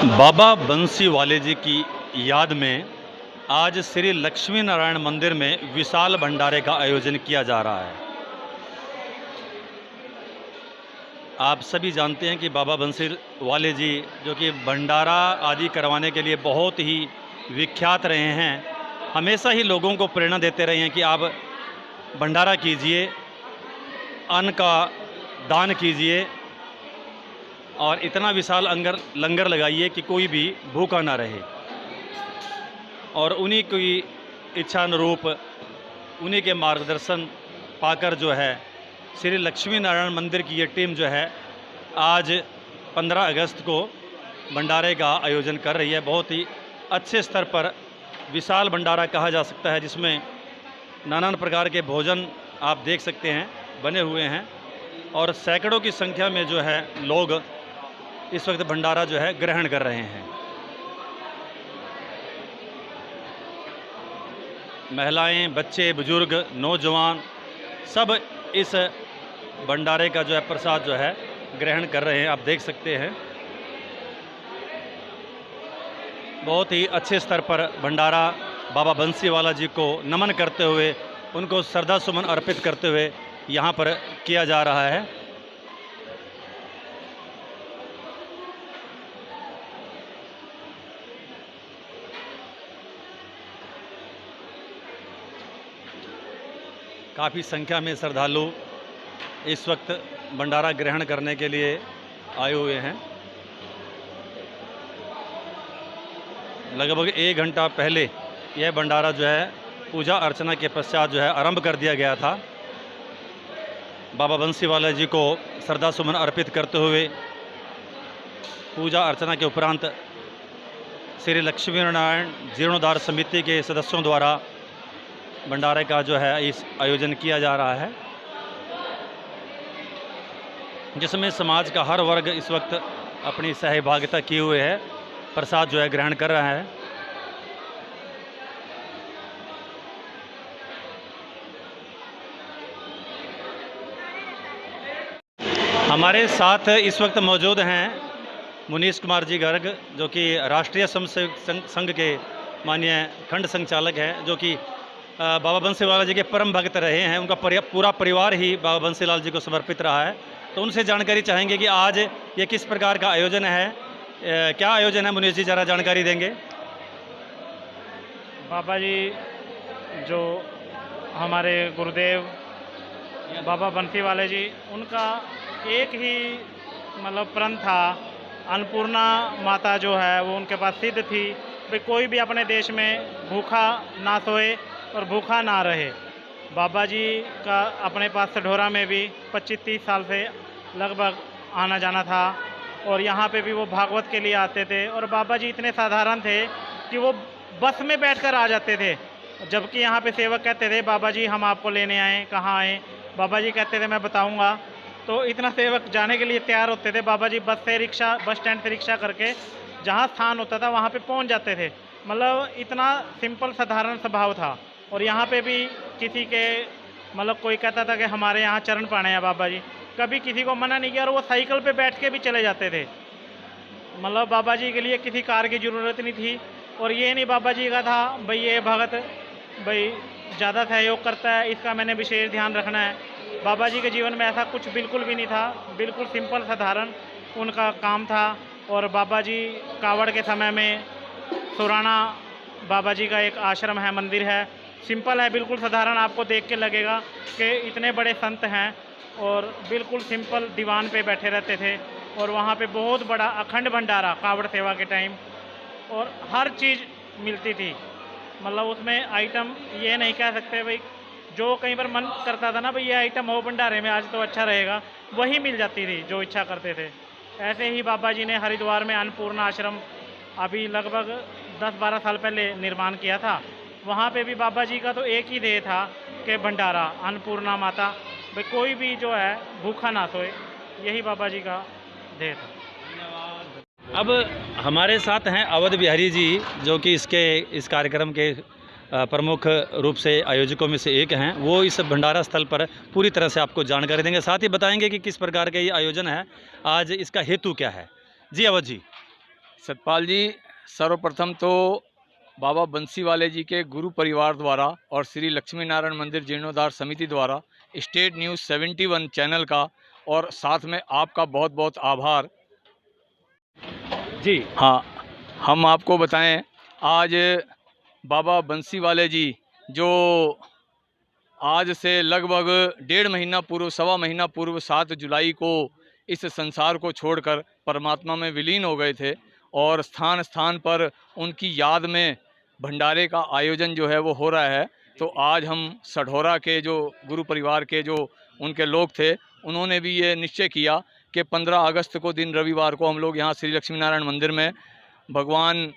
बाबा बंसीवाले जी की याद में आज श्री लक्ष्मी नारायण मंदिर में विशाल भंडारे का आयोजन किया जा रहा है। आप सभी जानते हैं कि बाबा बंसीवाले जी जो कि भंडारा आदि करवाने के लिए बहुत ही विख्यात रहे हैं, हमेशा ही लोगों को प्रेरणा देते रहे हैं कि आप भंडारा कीजिए, अन्न का दान कीजिए और इतना विशाल लंगर लगाइए कि कोई भी भूखा ना रहे। और उन्हीं की इच्छा अनुरूप, उन्हीं के मार्गदर्शन पाकर जो है श्री लक्ष्मी नारायण मंदिर की ये टीम जो है आज 15 अगस्त को भंडारे का आयोजन कर रही है। बहुत ही अच्छे स्तर पर विशाल भंडारा कहा जा सकता है, जिसमें नाना प्रकार के भोजन आप देख सकते हैं बने हुए हैं और सैकड़ों की संख्या में जो है लोग इस वक्त भंडारा जो है ग्रहण कर रहे हैं। महिलाएं, बच्चे, बुजुर्ग, नौजवान सब इस भंडारे का जो है प्रसाद जो है ग्रहण कर रहे हैं। आप देख सकते हैं बहुत ही अच्छे स्तर पर भंडारा बाबा बंसीवाला जी को नमन करते हुए, उनको श्रद्धा सुमन अर्पित करते हुए यहाँ पर किया जा रहा है। काफ़ी संख्या में श्रद्धालु इस वक्त भंडारा ग्रहण करने के लिए आए हुए हैं। लगभग 1 घंटा पहले यह भंडारा जो है पूजा अर्चना के पश्चात जो है आरंभ कर दिया गया था। बाबा बंसीवाला जी को श्रद्धा सुमन अर्पित करते हुए पूजा अर्चना के उपरांत श्री लक्ष्मी नारायण जीर्णोद्धार समिति के सदस्यों द्वारा भंडारे का जो है इस आयोजन किया जा रहा है, जिसमें समाज का हर वर्ग इस वक्त अपनी सहभागिता किए हुए है, प्रसाद जो है ग्रहण कर रहा है। हमारे साथ इस वक्त मौजूद हैं मुनीश कुमार जी गर्ग, जो कि राष्ट्रीय स्वयंसेवक संघ के माननीय खंड संचालक हैं, जो कि बाबा बंसीवाला जी के परम भक्त रहे हैं। उनका पूरा परिवार ही बाबा बंसीलाल जी को समर्पित रहा है। तो उनसे जानकारी चाहेंगे कि आज ये किस प्रकार का आयोजन है, क्या आयोजन है। मुनीश जी ज़रा जानकारी देंगे। बाबा जी जो हमारे गुरुदेव बाबा बंसीवाले जी, उनका एक ही मतलब प्रण था, अन्नपूर्णा माता जो है वो उनके पास सिद्ध थी भाई कोई भी अपने देश में भूखा ना सोए और भूखा ना रहे। बाबा जी का अपने पास सढौरा में भी 25-30 साल से लगभग आना जाना था और यहाँ पे भी वो भागवत के लिए आते थे। और बाबा जी इतने साधारण थे कि वो बस में बैठकर आ जाते थे, जबकि यहाँ पे सेवक कहते थे बाबा जी हम आपको लेने आए, कहाँ आए। बाबा जी कहते थे मैं बताऊँगा। तो इतना सेवक जाने के लिए तैयार होते थे। बाबा जी बस स्टैंड से रिक्शा करके जहाँ स्थान होता था वहाँ पे पहुँच जाते थे। मतलब इतना सिंपल साधारण स्वभाव था। और यहाँ पे भी किसी के मतलब कोई कहता था कि हमारे यहाँ चरण पाने हैं बाबा जी, कभी किसी को मना नहीं किया और वो साइकिल पे बैठ के भी चले जाते थे। मतलब बाबा जी के लिए किसी कार की ज़रूरत नहीं थी। और ये नहीं बाबा जी का था भाई ये भगत भाई ज़्यादा सहयोग करता है, इसका मैंने विशेष ध्यान रखना है। बाबा जी के जीवन में ऐसा कुछ बिल्कुल भी नहीं था। बिल्कुल सिंपल साधारण उनका काम था। और बाबा जी कावड़ के समय में सुराना बाबा जी का एक आश्रम है, मंदिर है, सिंपल है, बिल्कुल साधारण। आपको देख के लगेगा कि इतने बड़े संत हैं और बिल्कुल सिंपल दीवान पे बैठे रहते थे। और वहाँ पे बहुत बड़ा अखंड भंडारा कावड़ सेवा के टाइम और हर चीज़ मिलती थी। मतलब उसमें आइटम ये नहीं कह सकते भाई, जो कई बार मन करता था ना भाई ये आइटम हो भंडारे में आज तो अच्छा रहेगा, वही मिल जाती थी जो इच्छा करते थे। ऐसे ही बाबा जी ने हरिद्वार में अन्नपूर्णा आश्रम अभी लगभग 10-12 साल पहले निर्माण किया था। वहाँ पे भी बाबा जी का तो एक ही ध्येय था कि भंडारा, अन्नपूर्णा माता भाई कोई भी जो है भूखा ना सोए, यही बाबा जी का ध्येय था। अब हमारे साथ हैं अवध बिहारी जी, जो कि इस कार्यक्रम के प्रमुख रूप से आयोजकों में से एक हैं। वो इस भंडारा स्थल पर पूरी तरह से आपको जानकारी देंगे, साथ ही बताएंगे कि किस प्रकार का ये आयोजन है, आज इसका हेतु क्या है। जी अवध जी। सतपाल जी, सर्वप्रथम तो बाबा बंसीवाले जी के गुरु परिवार द्वारा और श्री लक्ष्मी नारायण मंदिर जीर्णोद्धार समिति द्वारा स्टेट न्यूज़ 71 चैनल का और साथ में आपका बहुत बहुत आभार। जी हाँ, हम आपको बताएं, आज बाबा बंसीवाले जी जो आज से लगभग 1.5 महीना पूर्व, 1.25 महीना पूर्व 7 जुलाई को इस संसार को छोड़कर परमात्मा में विलीन हो गए थे और स्थान स्थान पर उनकी याद में भंडारे का आयोजन जो है वो हो रहा है। तो आज हम सढौरा के जो गुरु परिवार के जो उनके लोग थे, उन्होंने भी ये निश्चय किया कि 15 अगस्त को दिन रविवार को हम लोग यहाँ श्री लक्ष्मी नारायण मंदिर में भगवान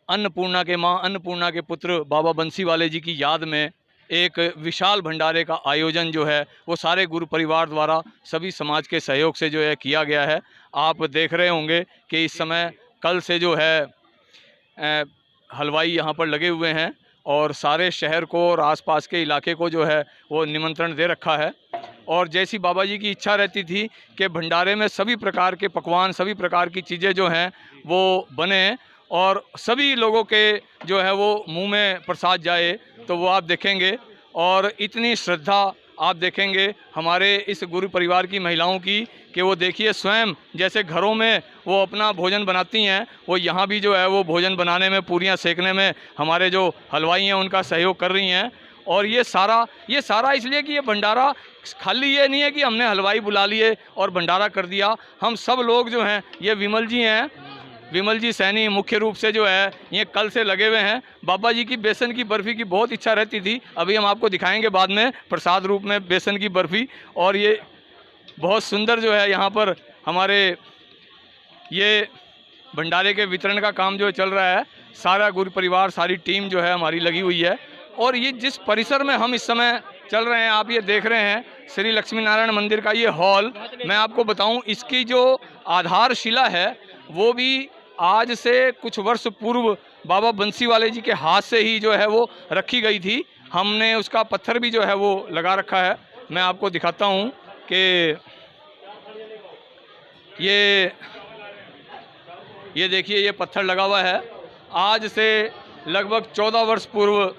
अन्नपूर्णा के माँ अन्नपूर्णा के पुत्र बाबा बंसीवाले जी की याद में एक विशाल भंडारे का आयोजन जो है वो सारे गुरु परिवार द्वारा सभी समाज के सहयोग से जो है किया गया है। आप देख रहे होंगे कि इस समय कल से जो है हलवाई यहाँ पर लगे हुए हैं और सारे शहर को और आसपास के इलाके को जो है वो निमंत्रण दे रखा है। और जैसी बाबा जी की इच्छा रहती थी कि भंडारे में सभी प्रकार के पकवान, सभी प्रकार की चीज़ें जो हैं वो बने और सभी लोगों के जो है वो मुंह में प्रसाद जाए, तो वो आप देखेंगे। और इतनी श्रद्धा आप देखेंगे हमारे इस गुरु परिवार की महिलाओं की कि वो देखिए स्वयं जैसे घरों में वो अपना भोजन बनाती हैं, वो यहाँ भी जो है वो भोजन बनाने में, पूरियाँ सेकने में हमारे जो हलवाई हैं उनका सहयोग कर रही हैं। और ये सारा इसलिए कि ये भंडारा खाली ये नहीं है कि हमने हलवाई बुला लिए और भंडारा कर दिया। हम सब लोग जो हैं, ये विमल जी हैं, विमल जी सैनी मुख्य रूप से जो है ये कल से लगे हुए हैं। बाबा जी की बेसन की बर्फ़ी की बहुत इच्छा रहती थी, अभी हम आपको दिखाएंगे बाद में प्रसाद रूप में बेसन की बर्फ़ी। और ये बहुत सुंदर जो है यहाँ पर हमारे ये भंडारे के वितरण का काम जो चल रहा है, सारा गुरु परिवार, सारी टीम जो है हमारी लगी हुई है। और ये जिस परिसर में हम इस समय चल रहे हैं, आप ये देख रहे हैं श्री लक्ष्मी नारायण मंदिर का ये हॉल, मैं आपको बताऊं इसकी जो आधारशिला है वो भी आज से कुछ वर्ष पूर्व बाबा बंसीवाले जी के हाथ से ही जो है वो रखी गई थी। हमने उसका पत्थर भी जो है वो लगा रखा है। मैं आपको दिखाता हूँ कि ये देखिए, ये पत्थर लगा हुआ है। आज से लगभग 14 वर्ष पूर्व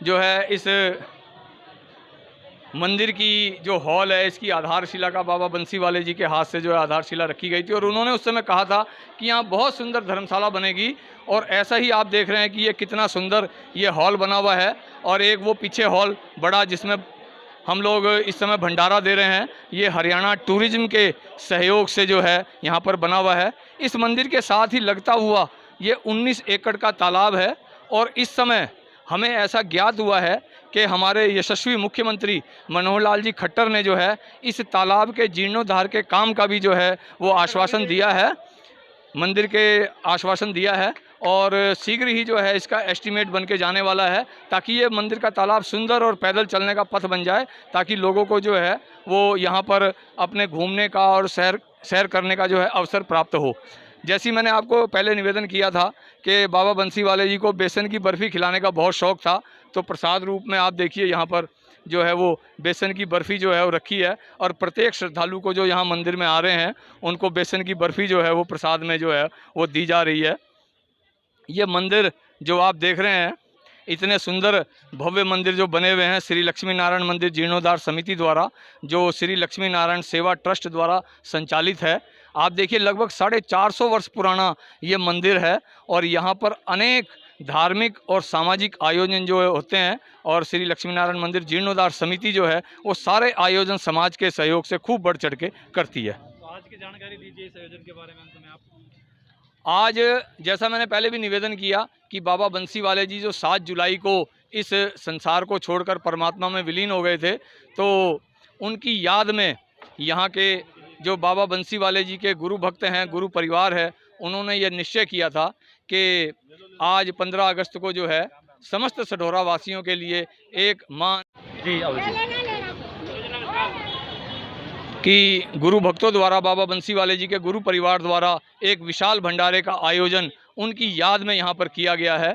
जो है इस मंदिर की जो हॉल है, इसकी आधारशिला का बाबा बंसीवाले जी के हाथ से जो है आधारशिला रखी गई थी। और उन्होंने उस समय कहा था कि यहाँ बहुत सुंदर धर्मशाला बनेगी। और ऐसा ही आप देख रहे हैं कि ये कितना सुंदर ये हॉल बना हुआ है। और एक वो पीछे हॉल बड़ा जिसमें हम लोग इस समय भंडारा दे रहे हैं, ये हरियाणा टूरिज्म के सहयोग से जो है यहाँ पर बना हुआ है। इस मंदिर के साथ ही लगता हुआ ये 19 एकड़ का तालाब है। और इस समय हमें ऐसा ज्ञात हुआ है कि हमारे यशस्वी मुख्यमंत्री मनोहर लाल जी खट्टर ने जो है इस तालाब के जीर्णोद्धार के काम का भी जो है वो आश्वासन दिया है, मंदिर के आश्वासन दिया है। और शीघ्र ही जो है इसका एस्टीमेट बन के जाने वाला है, ताकि ये मंदिर का तालाब सुंदर और पैदल चलने का पथ बन जाए, ताकि लोगों को जो है वो यहाँ पर अपने घूमने का और सैर करने का जो है अवसर प्राप्त हो। जैसी मैंने आपको पहले निवेदन किया था कि बाबा बंसीवाले जी को बेसन की बर्फ़ी खिलाने का बहुत शौक़ था, तो प्रसाद रूप में आप देखिए यहाँ पर जो है वो बेसन की बर्फ़ी जो है वो रखी है। और प्रत्येक श्रद्धालु को जो यहाँ मंदिर में आ रहे हैं उनको बेसन की बर्फ़ी जो है वो प्रसाद में जो है वो दी जा रही है। ये मंदिर जो आप देख रहे हैं, इतने सुंदर भव्य मंदिर जो बने हुए हैं श्री लक्ष्मी नारायण मंदिर जीर्णोद्धार समिति द्वारा, जो श्री लक्ष्मी नारायण सेवा ट्रस्ट द्वारा संचालित है। आप देखिए लगभग 450 वर्ष पुराना ये मंदिर है। और यहाँ पर अनेक धार्मिक और सामाजिक आयोजन जो होते हैं। और श्री लक्ष्मी नारायण मंदिर जीर्णोद्धार समिति जो है वो सारे आयोजन समाज के सहयोग से खूब बढ़ चढ़ के करती है। तो आज की जानकारी दीजिए इस आयोजन के बारे में अंत में आप। आज जैसा मैंने पहले भी निवेदन किया कि बाबा बंसीवाले जी जो 7 जुलाई को इस संसार को छोड़कर परमात्मा में विलीन हो गए थे, तो उनकी याद में यहाँ के जो बाबा बंसीवाले जी के गुरु भक्त हैं, गुरु परिवार है, उन्होंने ये निश्चय किया था कि आज 15 अगस्त को जो है समस्त सढौरा वासियों के लिए एक मान कि गुरु भक्तों द्वारा, बाबा बंसीवाले जी के गुरु परिवार द्वारा एक विशाल भंडारे का आयोजन उनकी याद में यहाँ पर किया गया है।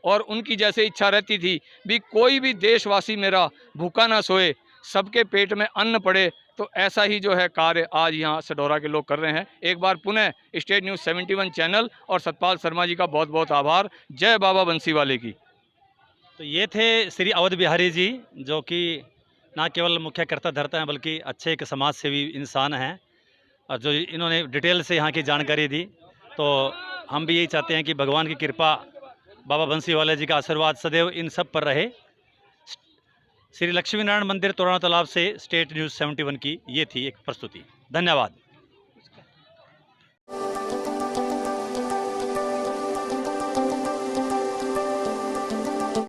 और उनकी जैसे इच्छा रहती थी भी कोई भी देशवासी मेरा भूखा ना सोए, सबके पेट में अन्न पड़े, तो ऐसा ही जो है कार्य आज यहाँ सडौरा के लोग कर रहे हैं। एक बार पुनः स्टेट न्यूज़ 71 चैनल और सतपाल शर्मा जी का बहुत बहुत आभार। जय बाबा बंसीवाले की। तो ये थे श्री अवध बिहारी जी, जो कि ना केवल मुख्य कर्ता धर्ता हैं बल्कि अच्छे एक समाज सेवी इंसान हैं, और जो इन्होंने डिटेल से यहाँ की जानकारी दी। तो हम भी यही चाहते हैं कि भगवान की कृपा, बाबा बंसीवाले जी का आशीर्वाद सदैव इन सब पर रहे। श्री लक्ष्मी नारायण मंदिर तोराना तालाब से स्टेट न्यूज़ 71 की ये थी एक प्रस्तुति। धन्यवाद।